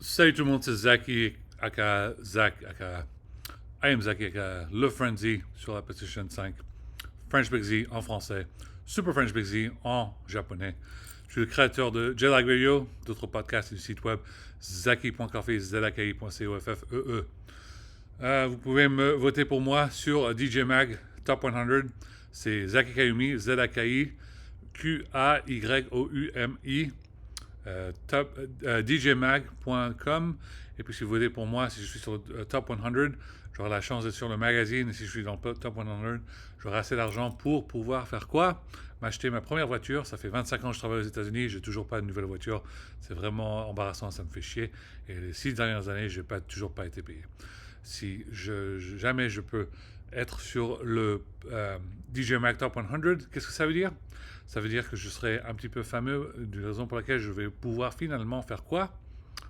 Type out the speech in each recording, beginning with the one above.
Salut tout le monde, c'est Zaki, aka Zach, aka I am Zaki, aka Le Frenzy sur la PlayStation 5, French Big Z en français, Super French Big Z en japonais. Je suis le créateur de Jetlag Radio, d'autres podcasts et du site web zaki.coffee, zaki.coffee. Vous pouvez me voter pour moi sur DJ Mag Top 100. C'est Zaki Kayumi, Z-A-K-I, Q-A-Y-O-U-M-I, djmag.com. Et puis si vous votez pour moi, si je suis sur le Top 100, j'aurai la chance d'être sur le magazine. Et si je suis dans le Top 100, j'aurai assez d'argent pour pouvoir faire quoi? M'acheter ma première voiture. Ça fait 25 ans que je travaille aux États-Unis. J'ai toujours pas de nouvelle voiture. C'est vraiment embarrassant. Ça me fait chier. Et les 6 dernières années, je n'ai toujours pas été payé. Si jamais je peux être sur le DJ Mag Top 100, qu'est-ce que ça veut dire? Ça veut dire que je serai un petit peu fameux, d'une raison pour laquelle je vais pouvoir finalement faire quoi?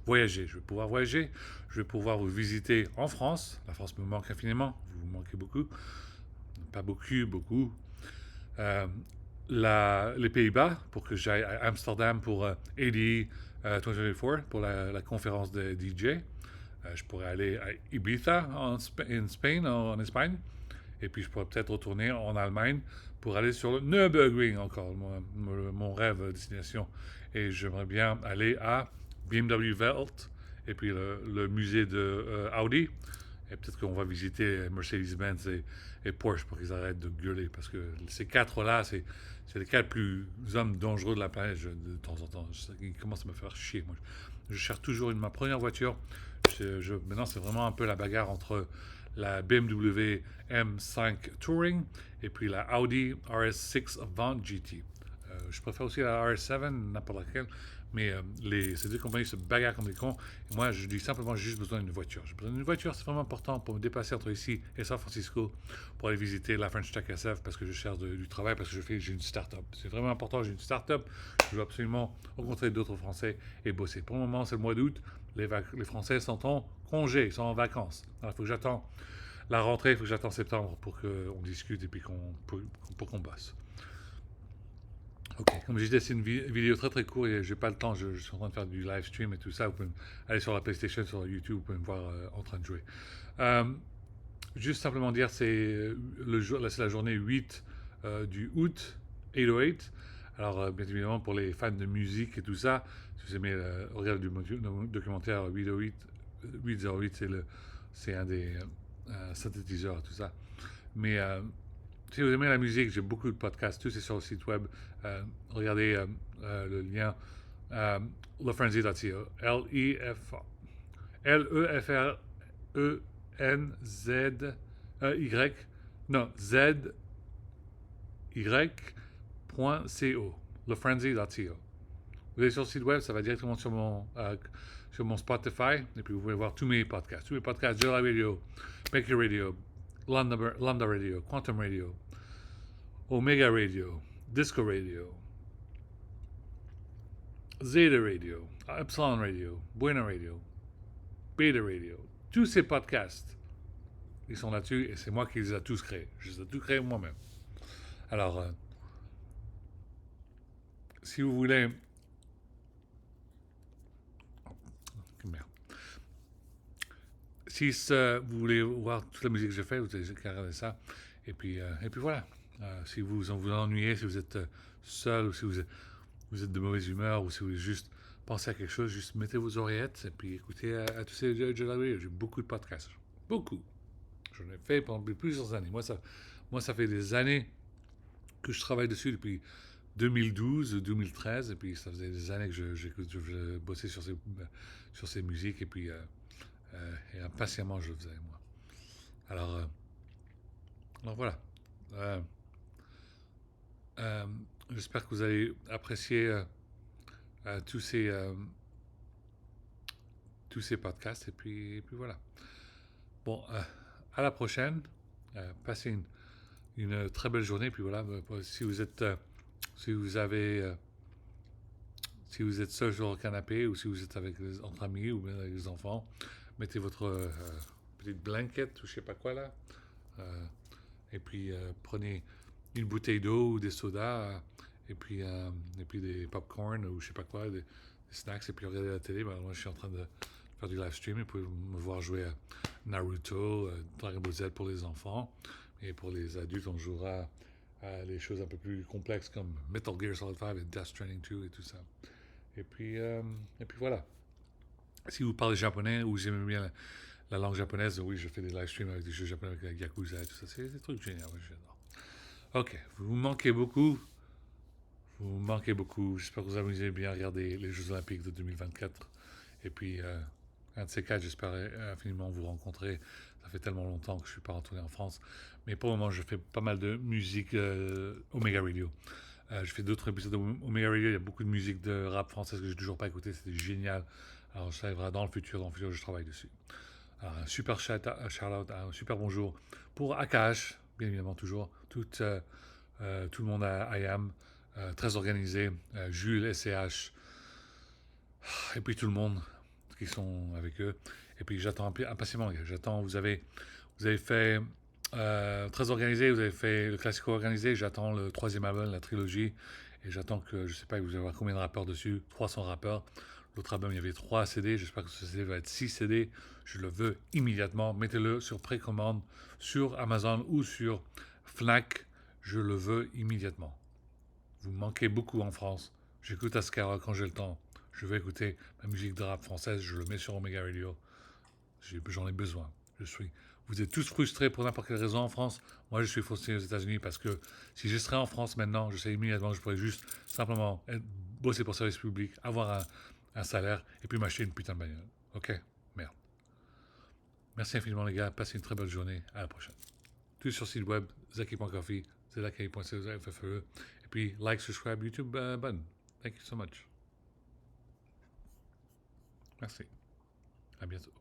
Voyager. Je vais pouvoir voyager, je vais pouvoir vous visiter en France. La France me manque infiniment, vous me manquez beaucoup. Pas beaucoup, beaucoup. Euh, les Pays-Bas, pour que j'aille à Amsterdam pour AD 2024, pour la conférence de DJ. Je pourrais aller à Ibiza en Espagne, en Espagne. Et puis je pourrais peut-être retourner en Allemagne pour aller sur le Nürburgring encore, mon rêve de destination. Et j'aimerais bien aller à BMW Welt et puis le musée de Audi. Et peut-être qu'on va visiter Mercedes-Benz et Porsche pour qu'ils arrêtent de gueuler. Parce que ces quatre-là, c'est les quatre plus hommes dangereux de la planète de temps en temps. Ils commencent à me faire chier. Moi, je cherche toujours ma première voiture. Maintenant, c'est vraiment un peu la bagarre entre la BMW M5 Touring et puis la Audi RS6 Avant GT. Je préfère aussi la RS7, n'importe laquelle, mais ces deux compagnies se bagarrent comme des cons. Et moi, je dis simplement, j'ai juste besoin d'une voiture. J'ai besoin d'une voiture, c'est vraiment important pour me déplacer entre ici et San Francisco pour aller visiter la French Tech SF parce que je cherche du travail, parce que j'ai une start-up. C'est vraiment important, j'ai une start-up. Je veux absolument rencontrer d'autres Français et bosser. Pour le moment, c'est le mois d'août. Les Français sont en congé, ils sont en vacances. Alors, il faut que j'attends la rentrée, il faut que j'attends septembre pour qu'on discute et puis pour qu'on bosse. Ok, comme je disais, c'est une vidéo très très courte et j'ai pas le temps, je suis en train de faire du live stream et tout ça. Vous pouvez aller sur la PlayStation, sur YouTube, vous pouvez me voir en train de jouer. Euh, Juste simplement dire, c'est la journée 8 du août 808. Alors, bien évidemment, pour les fans de musique et tout ça, si vous aimez regarder du documentaire 808, 808, c'est un des synthétiseurs et tout ça. Mais si vous aimez la musique, j'ai beaucoup de podcasts, tout c'est sur le site web. Regardez le lien lefrenzy.co. L-E-F-R-E-N-Z-Y. Non, Z-Y.co. Lefrenzy.co. Vous allez sur le site web, ça va directement sur mon Spotify. Et puis vous pouvez voir tous mes podcasts. Tous mes podcasts, Jelly Radio, Make Your Radio, Lambda Radio, Quantum Radio, Omega Radio, Disco Radio, Zeta Radio, Epsilon Radio, Buena Radio, Beta Radio. Tous ces podcasts, ils sont là-dessus et c'est moi qui les ai tous créés. Je les ai tous créés moi-même. Alors, si vous voulez... Merde. Si vous voulez voir toute la musique que j'ai faite, vous allez regarder ça. Et puis voilà. Si vous ennuyez, si vous êtes seul ou si vous êtes de mauvaise humeur ou si vous voulez juste penser à quelque chose, juste mettez vos oreillettes et puis écoutez à tous ces jeux. J'ai beaucoup de podcasts. Beaucoup. J'en ai fait pendant plusieurs années. Moi, ça fait des années que je travaille dessus depuis 2012, 2013, et puis ça faisait des années que je bossais sur ces musiques, et puis et impatiemment je le faisais, moi. Alors, voilà. Euh, euh, J'espère que vous allez apprécier tous ces podcasts, et puis voilà. Bon, à la prochaine. Passez une très belle journée, puis voilà. Si vous êtes, si vous avez, si vous êtes seul sur le canapé ou si vous êtes entre amis ou bien avec les enfants, mettez votre petite blanquette ou je sais pas quoi là. Euh, et puis prenez une bouteille d'eau ou des sodas et puis des popcorn ou je sais pas quoi, des snacks et puis regardez la télé. Ben, moi je suis en train faire du live stream. Vous pouvez me voir jouer à Naruto, Dragon Ball Z pour les enfants. Et pour les adultes, on jouera à les choses un peu plus complexes comme Metal Gear Solid 5 et Death Stranding 2 et tout ça. Et puis voilà. Si vous parlez japonais ou vous aimez bien la langue japonaise, oui, je fais des live streams avec des jeux japonais, avec Yakuza et tout ça. C'est des trucs géniaux, oui, j'adore. Ok, vous me manquez beaucoup. Vous me manquez beaucoup. J'espère que vous avez bien regardé les Jeux Olympiques de 2024. Et puis, un de ces quatre, j'espère infiniment vous rencontrer. Ça fait tellement longtemps que je ne suis pas retourné en France. Mais pour le moment, je fais pas mal de musique Omega Radio. Je fais d'autres épisodes d'Omega Radio. Il y a beaucoup de musique de rap française que je n'ai toujours pas écouté. C'était génial. Alors, ça arrivera dans le futur. Dans le futur, je travaille dessus. Alors, un super shout-out, un super bonjour pour Akash, bien évidemment, toujours. Tout le monde à IAM, très organisé. Jules, SCH, et puis tout le monde qui sont avec eux. Et puis j'attends impatiemment, les gars. J'attends, vous avez fait très organisé, vous avez fait le classico organisé. J'attends le troisième album, la trilogie. Et j'attends que, je sais pas, vous allez avoir combien de rappeurs dessus, 300 rappeurs. L'autre album, il y avait 3 CD. J'espère que ce CD va être 6 CD. Je le veux immédiatement. Mettez-le sur précommande sur Amazon ou sur Fnac. Je le veux immédiatement. Vous me manquez beaucoup en France. J'écoute Ascara quand j'ai le temps. Je vais écouter ma musique de rap française. Je le mets sur Omega Radio. J'en ai besoin. Vous êtes tous frustrés pour n'importe quelle raison en France. Moi, je suis frustré aux États-Unis parce que si je serais en France maintenant, je sais immédiatement que je pourrais juste simplement bosser pour le service public, avoir un salaire et puis m'acheter une putain de bagnole. Ok? Merde. Merci infiniment, les gars. Passez une très belle journée. À la prochaine. Tout sur le site web, zaki.coffee, zaki.co.fe. Et puis, like, subscribe, YouTube button. Thank you so much. Merci. À bientôt.